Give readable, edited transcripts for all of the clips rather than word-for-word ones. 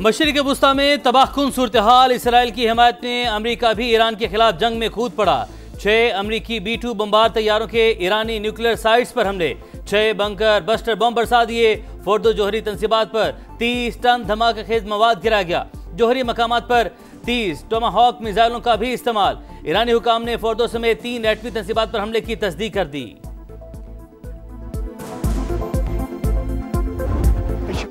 मशरिक़ वुस्ता में तबाहकुन सूरत हाल। इसराइल की हिमायत में अमरीका भी ईरान के खिलाफ जंग में कूद पड़ा। 6 अमरीकी B-2 बमबार तैयारों के ईरानी न्यूक्लियर साइट्स पर हमले। 6 बंकर बस्टर बम बरसा दिए। फोर्दो जोहरी तंसीबात पर 30 टन धमाका खेज मवाद गिरा गया। जोहरी मकामात पर 30 टोमाहॉक मिसाइलों का भी इस्तेमाल। ईरानी हुकाम ने फोर्दो समेत 3 एटमी तंसीबात पर हमले की तस्दीक कर दी।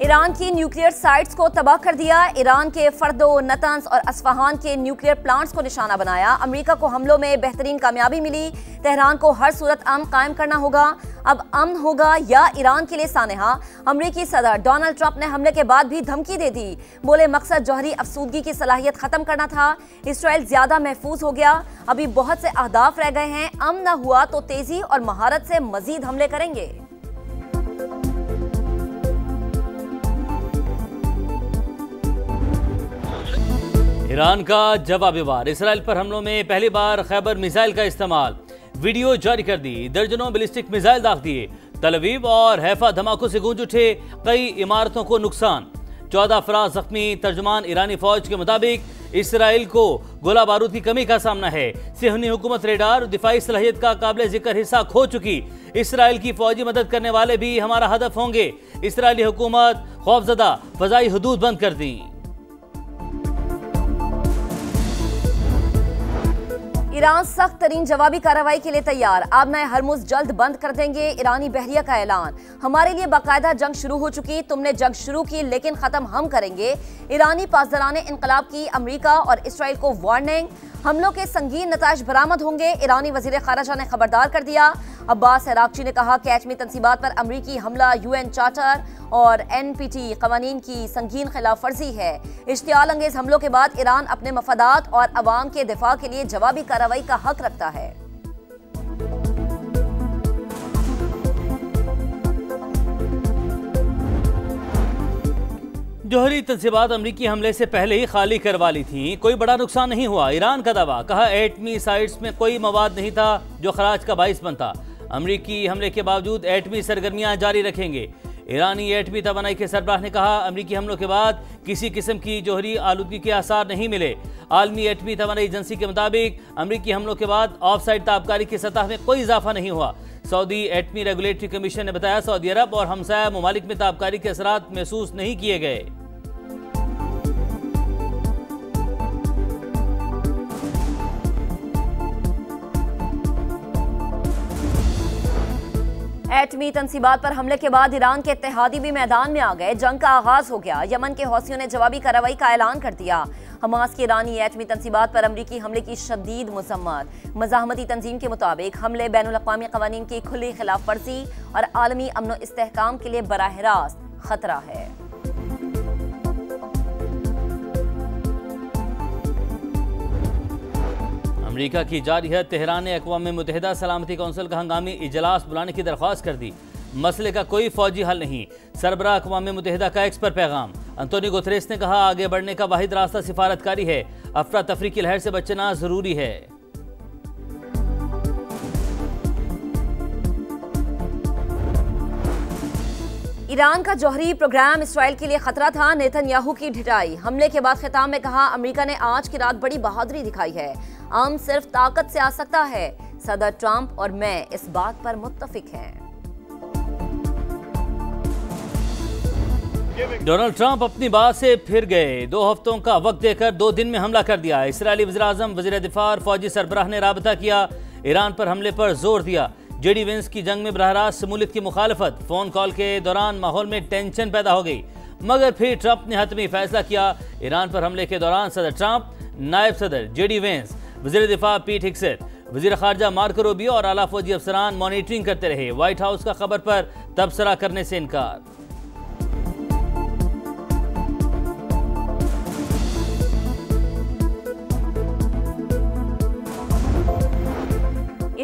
ईरान की न्यूक्लियर साइट्स को तबाह कर दिया। ईरान के फर्दो, नतंस और अस्फहान के न्यूक्लियर प्लांट्स को निशाना बनाया। अमेरिका को हमलों में बेहतरीन कामयाबी मिली। तेहरान को हर सूरत अमन कायम करना होगा। अब अमन होगा या ईरान के लिए सानेहा। अमेरिकी सदर डोनाल्ड ट्रंप ने हमले के बाद भी धमकी दे दी। बोले मकसद जौहरी अफसूदगी की सलाहियत खत्म करना था। इसराइल ज्यादा महफूज हो गया। अभी बहुत से अहदाफ रह गए हैं। अमन न हुआ तो तेजी और महारत से मजीद हमले करेंगे। ईरान का जवाबी वार। इसराइल पर हमलों में पहली बार खैबर मिसाइल का इस्तेमाल। वीडियो जारी कर दी। दर्जनों बैलिस्टिक मिसाइल दाग दिए। तल अवीव और हैफा धमाकों से गूंज उठे। कई इमारतों को नुकसान। 14 अफराद जख्मी। तर्जुमान ईरानी फौज के मुताबिक इसराइल को गोला बारूद की कमी का सामना है। सिहनी हुकूमत रेडार और दिफाई सलाहियत का काबिल जिक्र हिस्सा खो चुकी। इसराइल की फौजी मदद करने वाले भी हमारा हदफ होंगे। इसराइली हुकूमत खौफजदा फजाई हदूद बंद कर दी। ईरान सख्त तरीन जवाबी कार्रवाई के लिए तैयार। आबनाए हरमुज जल्द बंद कर देंगे। ईरानी बहरिया का ऐलान। हमारे लिए बाकायदा जंग शुरू हो चुकी। तुमने जंग शुरू की लेकिन खत्म हम करेंगे। ईरानी पासदाराने इंकलाब की अमेरिका और इसराइल को वार्निंग। हमलों के संगीन नताइज बरामद होंगे। ईरानी वजीर खारजा ने खबरदार कर दिया। अब्बास अराक्ची ने कहा कि एटमी तंसीबात पर अमरीकी हमला UN चार्टर और NPT कवानीन की संगीन खिलाफ वर्जी है। इश्तियाल अंगेज हमलों के बाद ईरान अपने मफादात और अवाम के दिफा के लिए जवाबी कार्रवाई का हक रखता है। जोहरी तंसीबात अमरीकी हमले से पहले ही खाली करवा ली थी। कोई बड़ा नुकसान नहीं हुआ। ईरान का दावा। कहा एटमी साइट्स में कोई मवाद नहीं था जो खराज का बाइस बनता। अमरीकी हमले के बावजूद एटमी सरगर्मियां जारी रखेंगे। ईरानी एटमी तवानाई के सरबराह ने कहा अमरीकी हमलों के बाद किसी किस्म की जोहरी आलूदगी के आसार नहीं मिले। आलमी एटमी तवानाई एजेंसी के मुताबिक अमरीकी हमलों के बाद ऑफ साइड ताबकारी की सतह में कोई इजाफा नहीं हुआ। सऊदी एटमी रेगुलेटरी कमीशन ने बताया सऊदी अरब और हमसाया ममालिक में ताबकारी के असरात महसूस नहीं किए गए। एटमी तंसीबात पर हमले के बाद ईरान के इत्तेहादी भी मैदान में आ गए। जंग का आगाज हो गया। यमन के हौसियों ने जवाबी कार्रवाई का ऐलान कर दिया। हमास की ईरानी एटमी तंसीबात पर अमरीकी हमले की शदीद मजम्मत। मज़ाहमती तंजीम के मुताबिक हमले बैनुल अक़वामी क़वानीन की खुली खिलाफ वर्जी और आलमी अमन व इस्तेहकाम के लिए बराह रास्त खतरा है। अमरीका की जारी है। तेहरान ने अक़वाम मुत्तहिदा सलामती कौंसिल का हंगामी इजलास बुलाने की दरख्वास्त कर दी। मसले का कोई फौजी हल नहीं। सरबराह अक़वाम मुत्तहिदा का एक्स पर पैगाम। अंतोनियो गुतरेस ने कहा आगे बढ़ने का वाहिद रास्ता सिफारतकारी है। अफरा तफरी की लहर से बचना जरूरी है। ईरान का जौहरी प्रोग्राम इसराइल के लिए खतरा था। नेतन्याहू की ढिठाई। हमले के बाद खिताब में कहा अमेरिका ने आज की रात बड़ी बहादुरी दिखाई है। अमन सिर्फ ताकत से आ सकता है। सदर ट्रंप और मैं इस बात पर मुत्तफिक हैं। डोनाल्ड ट्रंप अपनी बात से फिर गए। 2 हफ्तों का वक्त देकर 2 दिन में हमला कर दिया। इसराइली वज़ीर आज़म, वज़ीर दिफा और फौजी सरबराह ने राबता किया। ईरान पर हमले पर जोर दिया। JD Vance की जंग में बरहरास्त शमूलियत की मुखालफत। फोन कॉल के दौरान माहौल में टेंशन पैदा हो गई मगर फिर ट्रंप ने हतमी फैसला किया। ईरान पर हमले के दौरान सदर ट्रंप, नायब सदर JD Vance, वज़ीर दिफा पीट हेगसेथ, वज़ीर खारजा मार्को रूबियो और आला फौजी अफसरान मॉनिटरिंग करते रहे। व्हाइट हाउस का खबर पर तबसरा करने से इनकार।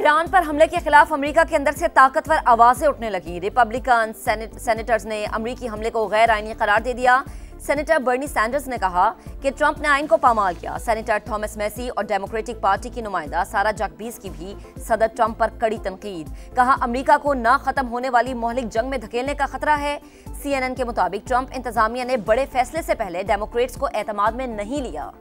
ईरान पर हमले के खिलाफ अमेरिका के अंदर से ताकतवर आवाजें उठने लगी। रिपब्लिकन सेनेटर्स ने अमेरिकी हमले को गैर आईनी करार दे दिया। सेनेटर बर्नी सैंडर्स ने कहा कि ट्रंप ने आइन को पामाल किया। सेनेटर थॉमस मैसी और डेमोक्रेटिक पार्टी की नुमाइंदा सारा जकबीस की भी सदर ट्रंप पर कड़ी तनकीद। कहा अमेरिका को ना खत्म होने वाली मोहलिक जंग में धकेलने का खतरा है। CNN के मुताबिक ट्रंप इंतजामिया ने बड़े फैसले से पहले डेमोक्रेट्स को एतमाद में नहीं लिया।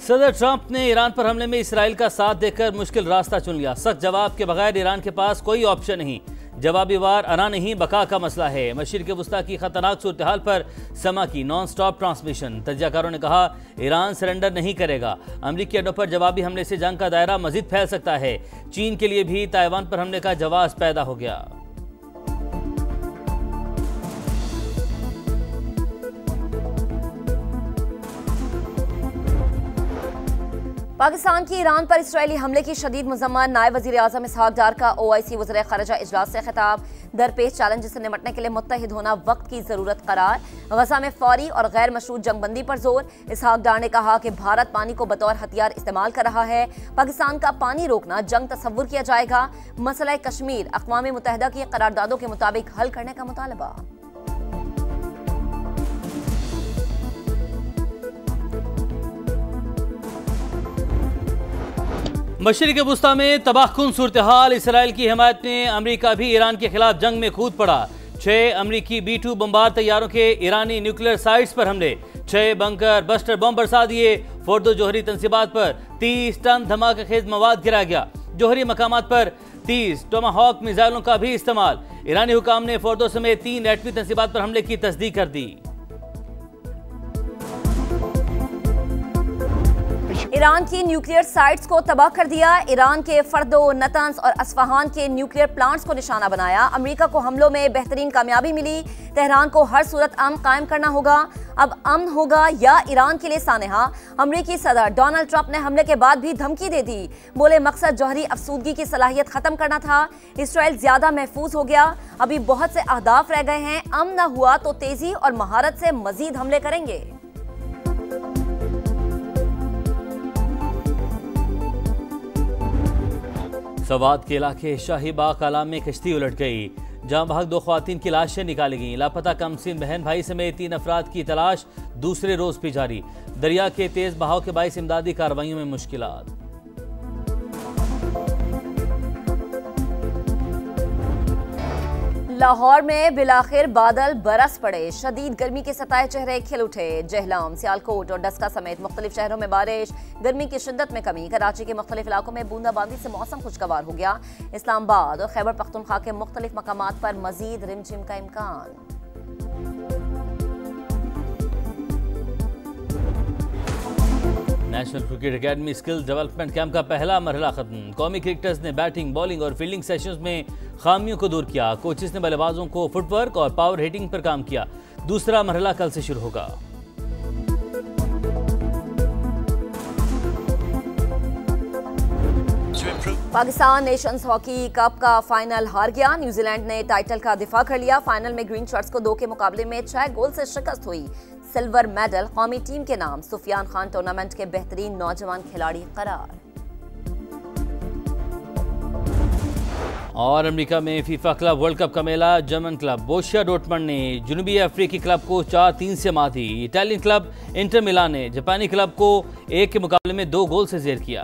सदर ट्रंप ने ईरान पर हमले में इसराइल का साथ देकर मुश्किल रास्ता चुन लिया। सख्त जवाब के बगैर ईरान के पास कोई ऑप्शन नहीं। जवाबी वार आना नहीं बका का मसला है। मशरिक़ वुस्ता की खतरनाक सूरत हाल पर समा की नॉन स्टॉप ट्रांसमिशन। तज्जियाकारों ने कहा ईरान सरेंडर नहीं करेगा। अमरीकी अड्डों पर जवाबी हमले से जंग का दायरा मजीद फैल सकता है। चीन के लिए भी ताइवान पर हमले का जवाब पैदा हो गया। पाकिस्तान की ईरान पर इसराइली हमले की शदीद मजम्मत। नायब वज़ीर आज़म इसहाक डार का OIC वज़ीर ख़ारिजा इजलास से खिताब। दरपेश चैलेंज से निपटने के लिए मुत्तहिद होना वक्त की ज़रूरत करार। गजा में फौरी और गैर मशरूत जंगबंदी पर जोर। इसहाक डार ने कहा कि भारत पानी को बतौर हथियार इस्तेमाल कर रहा है। पाकिस्तान का पानी रोकना जंग तस्वुर किया जाएगा। मसला कश्मीर अक़वाम मुत्तहिदा की करारदादों के मुताबिक हल करने का मुतालबा। मशरिक़ वुस्ता में तबाहकुन सूरत हाल। इसराइल की हिमायत में अमरीका भी ईरान के खिलाफ जंग में कूद पड़ा। 6 अमरीकी B-2 बमबार तैयारों के ईरानी न्यूक्लियर साइट्स पर हमले। 6 बंकर बस्टर बम बरसा दिए। फोर्दो जोहरी तंसीबात पर 30 टन धमाका खेज मवाद गिरा गया। जोहरी मकामात पर 30 टोमाहॉक मिसाइलों का भी इस्तेमाल। ईरानी हुकाम ने फोर्दो समेत 3 एटमी तंसीबात पर हमले की तस्दीक कर दी। ईरान की न्यूक्लियर साइट्स को तबाह कर दिया। ईरान के फर्दो, नतंस और अस्फहान के न्यूक्लियर प्लांट्स को निशाना बनाया। अमेरिका को हमलों में बेहतरीन कामयाबी मिली। तेहरान को हर सूरत अमन कायम करना होगा। अब अमन होगा या ईरान के लिए सानेहा। अमेरिकी सदर डोनाल्ड ट्रंप ने हमले के बाद भी धमकी दे दी। बोले मकसद जौहरी अफसूदगी की सलाहियत खत्म करना था। इसराइल ज्यादा महफूज हो गया। अभी बहुत से अहदाफ रह गए हैं। अमन न हुआ तो तेजी और महारत से मजीद हमले करेंगे। सवात के इलाके शाही बाग कलाम में कश्ती उलट गई। जहां भाग 2 ख्वातीन की लाशें निकाली गईं। लापता कमसिन बहन भाई समेत 3 अफराद की तलाश दूसरे रोज भी जारी। दरिया के तेज बहाव के बाइस इमदादी कार्रवाइयों में मुश्किलात। लाहौर में बिलाखिर बादल बरस पड़े। शदीद गर्मी के सताए चेहरे खिल उठे। जहलम, सियालकोट और डस्का समेत मुख्तलिफ शहरों में बारिश। गर्मी की शिद्दत में कमी। कराची के मुख्तलिफ इलाकों में बूंदाबांदी से मौसम खुशगवार हो गया। इस्लामाबाद और खैबर पख्तूनख्वा के मुख्तलिफ मकामात पर मजीद रिमझिम का इम्कान। National cricket academy skill development camp का पहला मरहला खत्म। कौमी क्रिकेटर्स ने बैटिंग, बॉलिंग और फील्डिंग सेशंस में खामियों को दूर किया। कोचेस ने बल्लेबाजों को फुटवर्क और पावर हिटिंग पर काम किया। दूसरा मरहला कल से शुरू होगा। पाकिस्तान नेशंस हॉकी कप का फाइनल हार गया। न्यूजीलैंड ने टाइटल का दिफा कर लिया। फाइनल में ग्रीन शर्ट्स को 2 के मुकाबले में 6 गोल से शिकस्त हुई। सिल्वर मेडल कौमी टीम के नाम। सुफियान खान टूर्नामेंट के बेहतरीन नौजवान खिलाड़ी करार। और अमेरिका में फीफा क्लब वर्ल्ड कप का मेला। जर्मन क्लब बोरुसिया डॉर्टमंड ने जनूबी अफ्रीकी क्लब को 4-3 से मात दी। इटालियन क्लब इंटर मिलान ने जापानी क्लब को 1 के मुकाबले में 2 गोल से जेर किया।